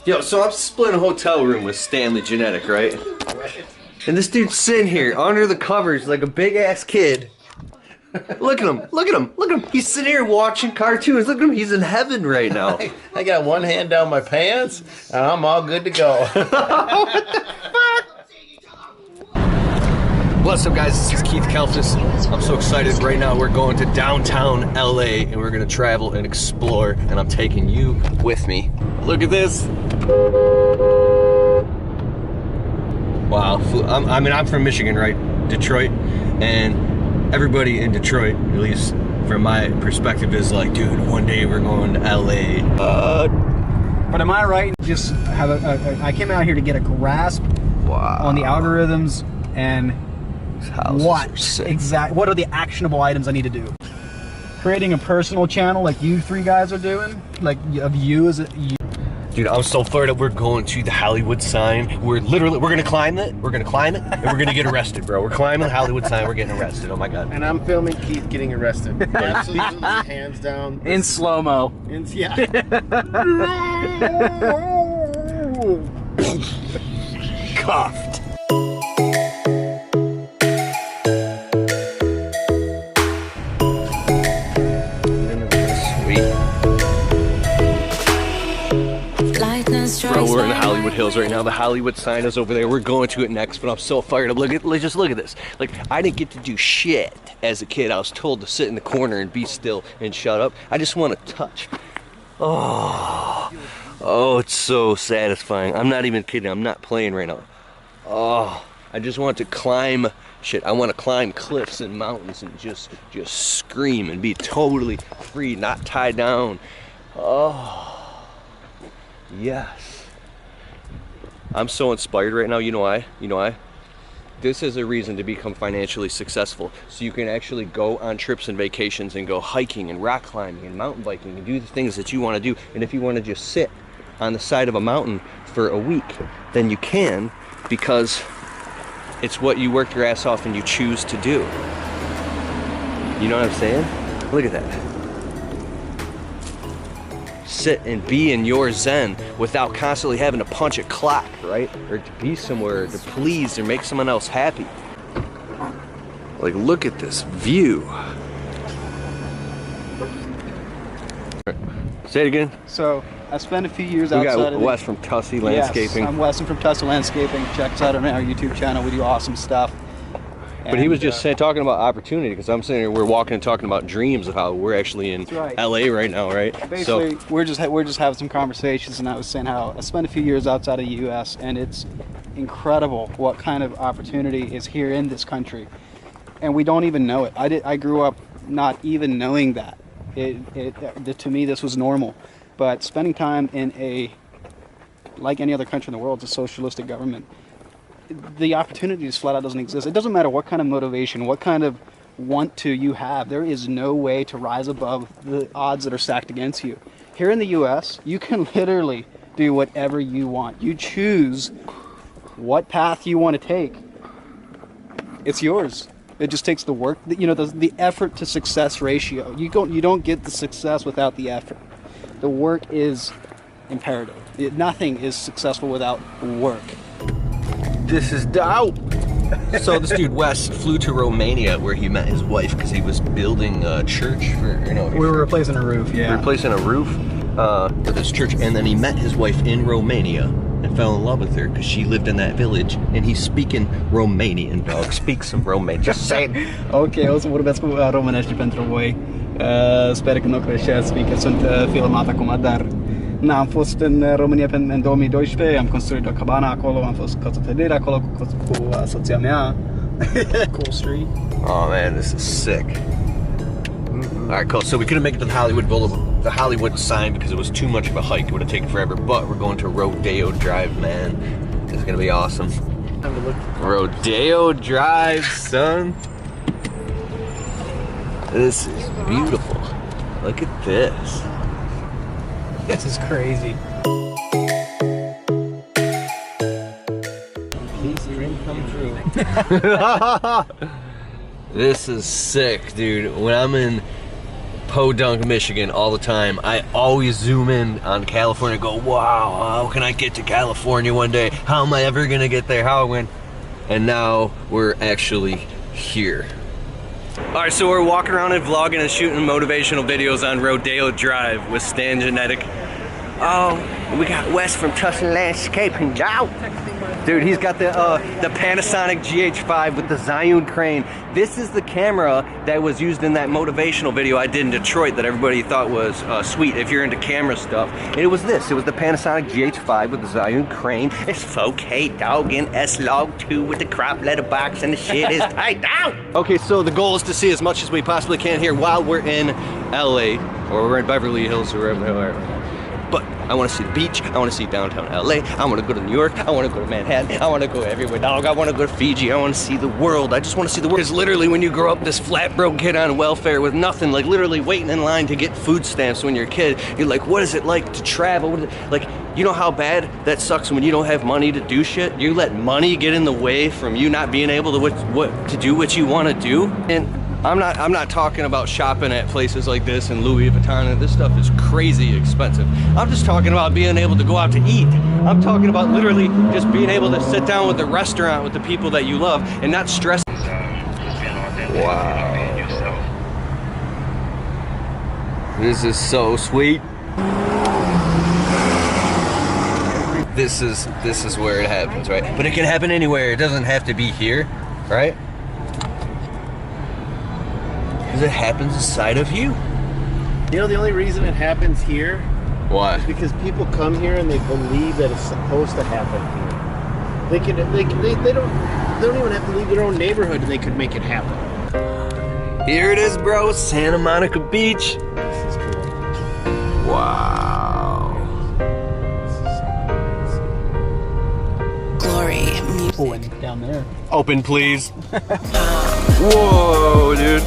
Yo, so I'm splitting a hotel room with Stanley Genetic, right? And this dude's sitting here under the covers like a big ass kid. Look at him, look at him, look at him. He's sitting here watching cartoons. Look at him, he's in heaven right now. I got one hand down my pants, and I'm all good to go. What the fuck? What's up, guys? This is Keith Kalfas. I'm so excited right now. We're going to downtown LA and we're gonna travel and explore, and I'm taking you with me. Look at this. Wow. I'm from Michigan, right? Detroit. And everybody in Detroit, at least from my perspective, is like, dude, one day we're going to LA. But am I right? Just have I came out here to get a grasp on the algorithms and what are the actionable items I need to do? Creating a personal channel like you three guys are doing, like of you as a you. Dude, I'm so fired up. We're going to the Hollywood sign. We're gonna climb it. We're gonna climb it, and we're gonna get arrested, bro. We're climbing the Hollywood sign. We're getting arrested. Oh my god. And I'm filming Keith getting arrested. Absolutely, hands down. In slow-mo. Yeah. Cuffed. Bro, we're in the Hollywood Hills right now. The Hollywood sign is over there. We're going to it next, but I'm so fired up. Just look at this. Like, I didn't get to do shit as a kid. I was told to sit in the corner and be still and shut up. I just want to touch. Oh, it's so satisfying. I'm not even kidding. I'm not playing right now. Oh, I just want to climb shit. I want to climb cliffs and mountains and just scream and be totally free, not tied down. Oh, yes. I'm so inspired right now. You know why? You know why? This is a reason to become financially successful. So you can actually go on trips and vacations and go hiking and rock climbing and mountain biking and do the things that you want to do. And if you want to just sit on the side of a mountain for a week, then you can, because it's what you worked your ass off and you choose to do. You know what I'm saying? Look at that. Sit and be in your zen without constantly having to punch a clock, right? Or to be somewhere to please or make someone else happy. Like, look at this view. Say it again. So I spent a few years outside. We got Wes from Tussy Landscaping. Yes, I'm Weston from Tussy Landscaping. Check us out on our YouTube channel. We do awesome stuff. But he was just talking about opportunity, because I'm sitting here, we're walking and talking about dreams of how we're actually in LA right now, right? Basically, so, we're just having some conversations, and I was saying how I spent a few years outside of the U.S. and it's incredible what kind of opportunity is here in this country, and we don't even know it. I grew up not even knowing that. To me, this was normal, but spending time in like any other country in the world, it's a socialistic government. The opportunity just flat out doesn't exist. It doesn't matter what kind of motivation, what kind of want to you have. There is no way to rise above the odds that are stacked against you. Here in the U.S., you can literally do whatever you want. You choose what path you want to take. It's yours. It just takes the work, the effort to success ratio. You don't get the success without the effort. The work is imperative. Nothing is successful without work. This is dope. So this dude Wes flew to Romania where he met his wife because he was building a church for, we were replacing a roof, yeah. Replacing a roof for this church, and then he met his wife in Romania and fell in love with her because she lived in that village, and he's speaking Romanian, dog. Speak some Romanian. Just say it. Ok, o să vorbesc cu românești pentru voi. Sper că nu greșesc, fiindcă sunt filmat acum, dar am fost în România în 2012, am construit o cabană acolo, am fost căsătorit acolo cu soția mea. Cool street. Oh man, this is sick. Alright, cool. So we couldn't make it to the Hollywood sign because it was too much of a hike. It would have taken forever, but we're going to Rodeo Drive, man. It's gonna be awesome. Rodeo Drive, son. This is beautiful. Look at this. This is crazy. Dream come true. This is sick, dude. When I'm in Podunk, Michigan all the time. I always zoom in on California and go, wow, how can I get to California one day? How am I ever gonna get there? How am I? And now we're actually here. All right, so we're walking around and vlogging and shooting motivational videos on Rodeo Drive with Stan Genetic. Oh, we got Wes from Tussin Landscaping now. Dude, he's got the Panasonic GH5 with the Zhiyun crane. This is the camera that was used in that motivational video I did in Detroit that everybody thought was sweet if you're into camera stuff. And it was this. It was the Panasonic GH5 with the Zhiyun crane. It's 4K dog in S-Log 2 with the crop letterbox and the shit is tight down. Okay, so the goal is to see as much as we possibly can here while we're in LA, or we're in Beverly Hills or wherever the hell we are. But I want to see the beach, I want to see downtown LA, I want to go to New York, I want to go to Manhattan, I want to go everywhere, dog. I want to go to Fiji, I want to see the world. I just want to see the world. Because literally when you grow up this flat broke kid on welfare with nothing, like literally waiting in line to get food stamps when you're a kid, you're like, what is it like to travel? Like, you know how bad that sucks when you don't have money to do shit? You let money get in the way from you not being able to do what you want to do? And I'm not talking about shopping at places like this and Louis Vuitton, and this stuff is crazy expensive. I'm just talking about being able to go out to eat. I'm talking about literally just being able to sit down with the restaurant with the people that you love and not stress. Wow. This is so sweet. This is where it happens, right? But it can happen anywhere. It doesn't have to be here, right? Because it happens inside of you. You know, the only reason it happens here Why? is because people come here and they believe that it's supposed to happen here. They don't even have to leave their own neighborhood and they could make it happen. Here it is, bro. Santa Monica Beach. This is cool. Wow. Glory music. Oh, and down there. Open, please. Whoa, dude.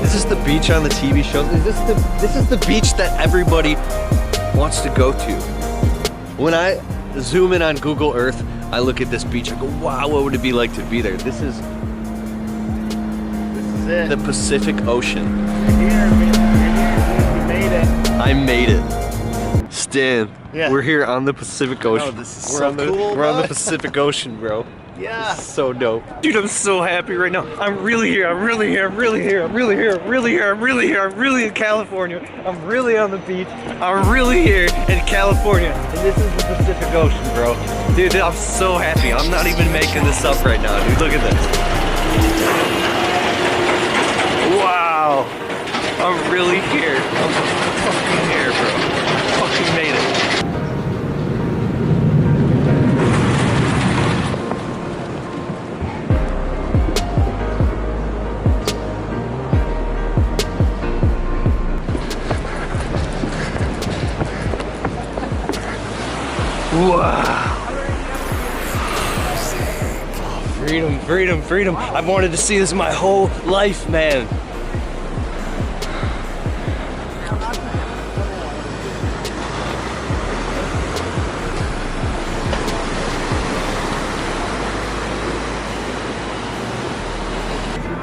Is this the beach on the TV show? This is the beach that everybody wants to go to. When I zoom in on Google Earth, I look at this beach, I go, wow, what would it be like to be there? This is it. the Pacific Ocean. You're here, man. You made it. I made it. Stan, Yeah. we're here on the Pacific Ocean. this is we're so on the, cool, We're on the bud. Pacific Ocean, bro. Yeah. This is so dope. Dude, I'm so happy right now. I'm really here. I'm really here. I'm really here. I'm really here. I'm really here. I'm really here. I'm really in California. I'm really on the beach. I'm really here in California. And this is the Pacific Ocean, bro. Dude, I'm so happy. I'm not even making this up right now, dude. Look at this. Wow. I'm really here. I'm fucking here, bro. I fucking made it. Wow. Freedom, freedom, freedom. I've wanted to see this my whole life, man.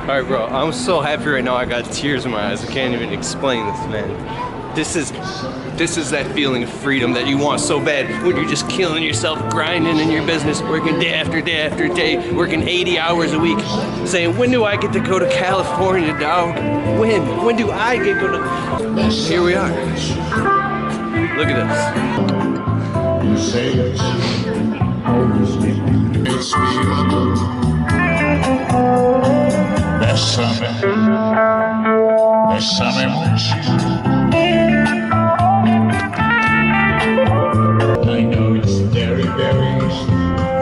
All right, bro, I'm so happy right now. I got tears in my eyes. I can't even explain this, man. This is that feeling of freedom that you want so bad when you're just killing yourself, grinding in your business, working day after day after day, working 80 hours a week, saying, when do I get to go to California, dog? When do I get to go to... Here we are. Look at this. You say it's always me. It's me. Bésame mucho. I know it's very, very easy.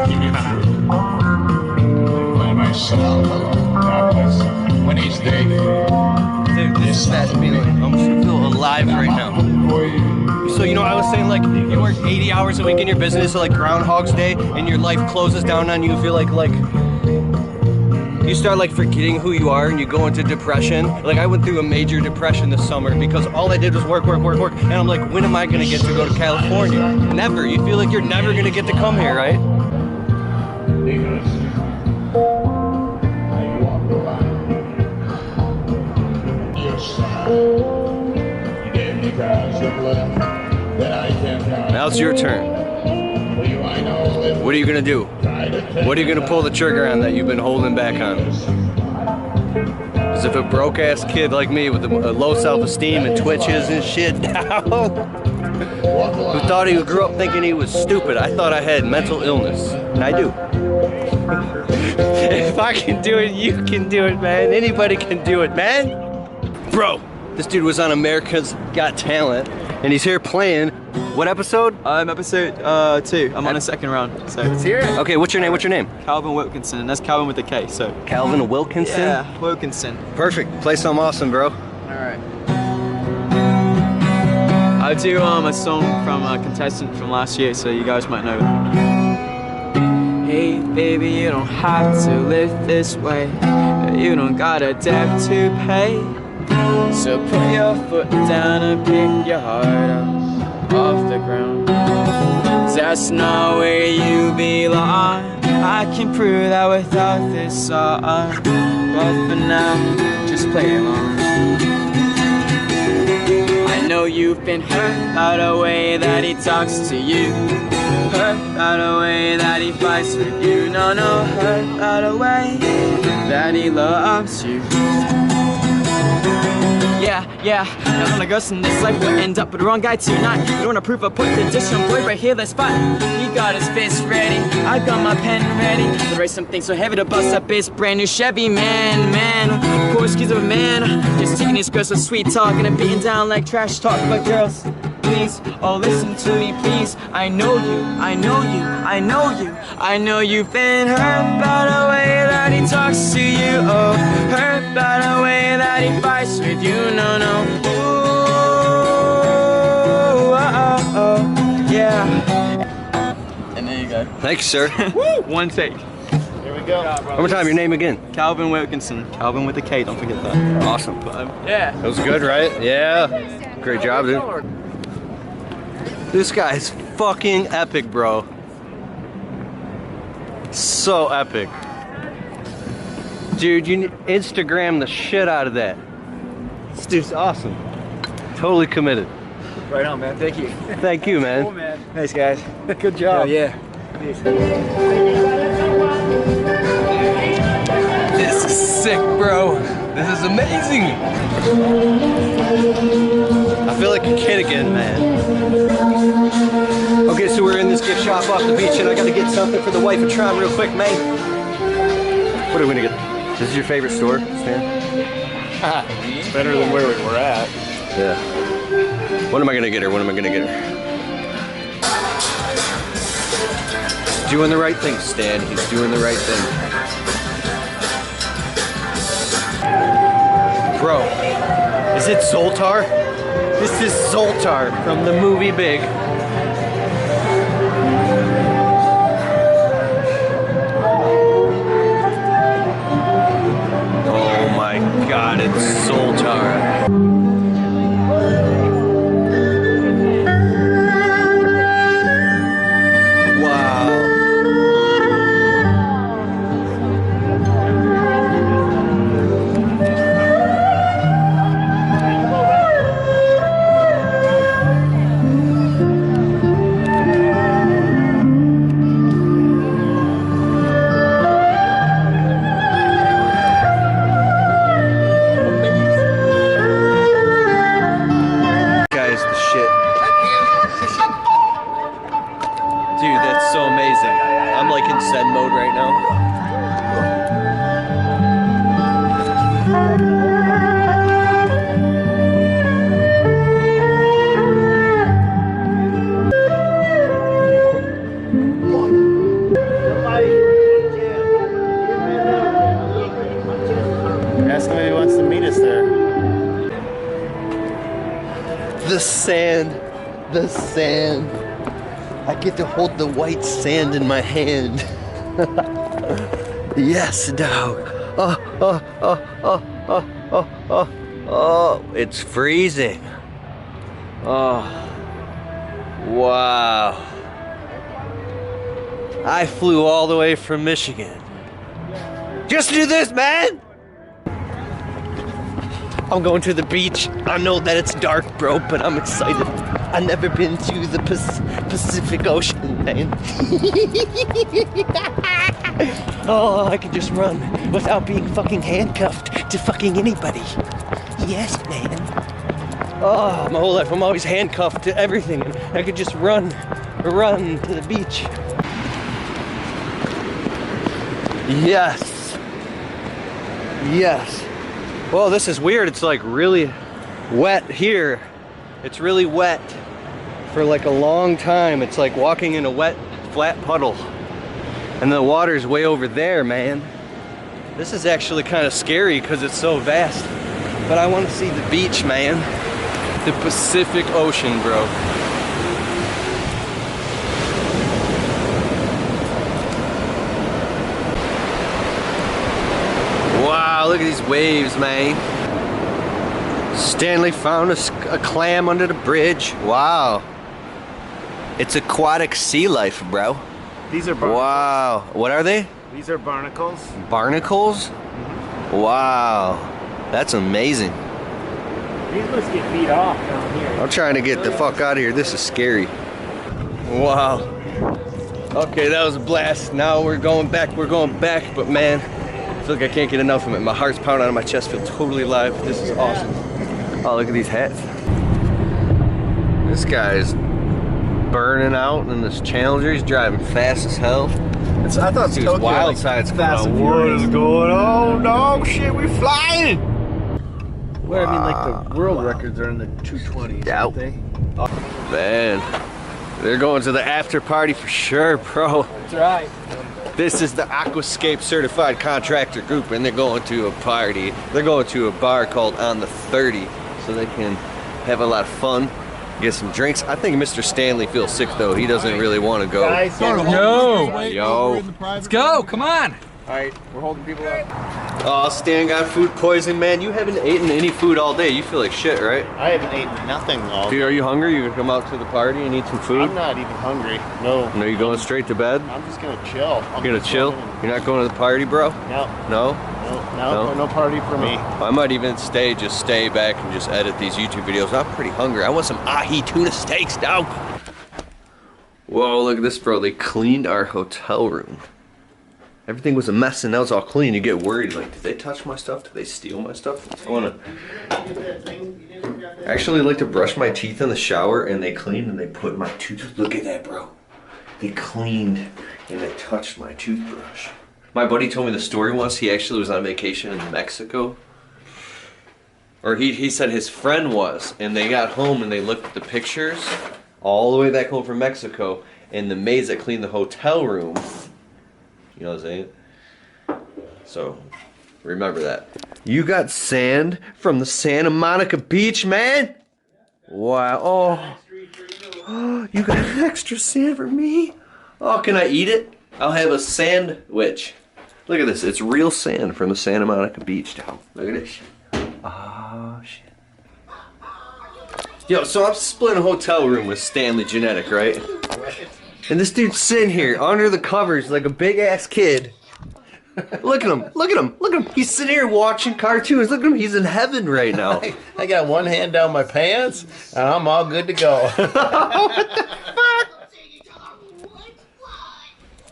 Give it through. By myself, when he's there. Dude, this is that feeling. I'm just feel alive right now. So, you know, I was saying, like, you work 80 hours a week in your business, like Groundhog's Day, and your life closes down on you. You feel like you start like forgetting who you are and you go into depression. Like I went through a major depression this summer because all I did was work. And I'm like, when am I gonna get to go to California? Never. You feel like you're never gonna get to come here, right? You gave me crowds of love that I can't count. Now it's your turn. What are you gonna do? What are you gonna pull the trigger on that you've been holding back on? Because if a broke-ass kid like me with a low self-esteem and twitches and shit, who thought he grew up thinking he was stupid, I thought I had mental illness, and I do. If I can do it, you can do it, man. Anybody can do it, man. Bro, this dude was on America's Got Talent, and he's here playing. What episode? I'm episode 2. I'm on the second round. So Let's hear it. Okay, what's your name? What's your name? Calvin Wilkinson, and that's Calvin with a K. So Calvin Wilkinson? yeah, Wilkinson. Perfect. Play something awesome, bro. Alright. I'll do a song from a contestant from last year, so you guys might know it. Hey baby, you don't have to live this way. You don't got a debt to pay. So put your foot down and pick your heart up off the ground. 'Cause that's not where you belong. I can prove that without this song. But for now, just play along. I know you've been hurt by the way that he talks to you. Hurt by the way that he fights with you. No, hurt by the way that he loves you. Yeah, and all the girls in this life will end up with the wrong guy tonight. You don't wanna prove I put the dish on boy right here, let's fight. He got his fist ready, I got my pen ready. To write something so heavy to bust up his brand new Chevy, man. Of course, he's a man, just taking his girls so sweet talking and beating down like trash talk. But girls, please, oh listen to me, please. I know you've been hurt by the way that he talks to you. Oh, hurt by the way that he fights with you. No. Ooh, yeah. And there you go. Thanks, sir. Woo! One take. Here we go. One more time, your name again. Calvin Wilkinson. Calvin with a K, don't forget that. Awesome. Yeah. That was good, right? Yeah. Great job, dude. This guy's fucking epic, bro. So epic. Dude, you need Instagram the shit out of that. This dude's awesome. Totally committed. Right on, man. Thank you. Thank you, man. Cool, man. Thanks, guys. Good job. Yeah. This is sick, bro. This is amazing. I feel like a kid again, man. Okay, so we're in this gift shop off the beach, and I gotta get something for the wife of Tron real quick, man. What are we gonna get? This is your favorite store, Stan? It's better than where we were at. Yeah. What am I gonna get her? He's doing the right thing, Stan. He's doing the right thing. Bro, is it Zoltar? This is Zoltar from the movie Big. Oh my God, it's Zoltar. The sand. I get to hold the white sand in my hand. Yes, dog. Oh, it's freezing. Oh, wow. I flew all the way from Michigan just to do this, man. I'm going to the beach. I know that it's dark, bro, but I'm excited. I've never been to the Pacific Ocean, man. Oh, I could just run without being fucking handcuffed to fucking anybody. Yes, man. Oh, my whole life I'm always handcuffed to everything. I could just run to the beach. Yes. Yes. Well, this is weird. It's like really wet here. It's really wet for like a long time. It's like walking in a wet, flat puddle. And the water's way over there, man. This is actually kind of scary because it's so vast. But I want to see the beach, man. The Pacific Ocean, bro. Wow, look at these waves, man. Stanley found a clam under the bridge. Wow. It's aquatic sea life, bro. These are barnacles. Wow. What are they? These are barnacles. Barnacles? Mm-hmm. Wow. That's amazing. These must get beat off down here. I'm trying to get the fuck out of here. This is scary. Wow. Okay, that was a blast. Now we're going back. But man, I feel like I can't get enough of it. My heart's pounding out of my chest. I feel totally alive. This is awesome. Oh, look at these hats. This guy's burning out in this Challenger. He's driving fast as hell. I thought Dude's wild side's Fast and what Furious. is going on, dog? Shit, we flying! Well, I mean, like the world records are in the 220s, Yeah. aren't they? Man, they're going to the after party for sure, bro. That's right. This is the Aquascape Certified Contractor Group, and they're going to a party. They're going to a bar called On the 30, so they can have a lot of fun, get some drinks. I think Mr. Stanley feels sick, though. He doesn't really want to go. Guys, Yo. Let's go, come on. Alright, we're holding people up. Oh, Stan got food poisoning, man. You haven't eaten any food all day. You feel like shit, right? I haven't eaten nothing all Dude, day. are you hungry? You gonna come out to the party and eat some food? I'm not even hungry. No. No, you going straight to bed? I'm just gonna chill. You're gonna chill? You're not going to the party, bro? No. No? No, no party for me. I might even just stay back and just edit these YouTube videos. I'm pretty hungry. I want some ahi tuna steaks, dog. Whoa, look at this, bro. They cleaned our hotel room. Everything was a mess and now it's all clean. You get worried, like, did they touch my stuff? Did they steal my stuff? I actually like to brush my teeth in the shower, and they cleaned and they put my tooth. Look at that, bro. They cleaned and they touched my toothbrush. My buddy told me the story once. He actually was on vacation in Mexico. Or he said his friend was, and they got home and they looked at the pictures all the way back home from Mexico, and the maids that cleaned the hotel room, you know what I'm saying? So, remember that. You got sand from the Santa Monica beach, man? Wow. Oh, you got extra sand for me? Oh, can I eat it? I'll have a sandwich. Look at this. It's real sand from the Santa Monica beach, dog. Look at this. Oh, shit. Yo, so I'm splitting a hotel room with Stanley Genetic, right? And this dude's sitting here under the covers like a big ass kid. Look at him, look at him, look at him. He's sitting here watching cartoons. Look at him, he's in heaven right now. I got one hand down my pants, and I'm all good to go. What the fuck?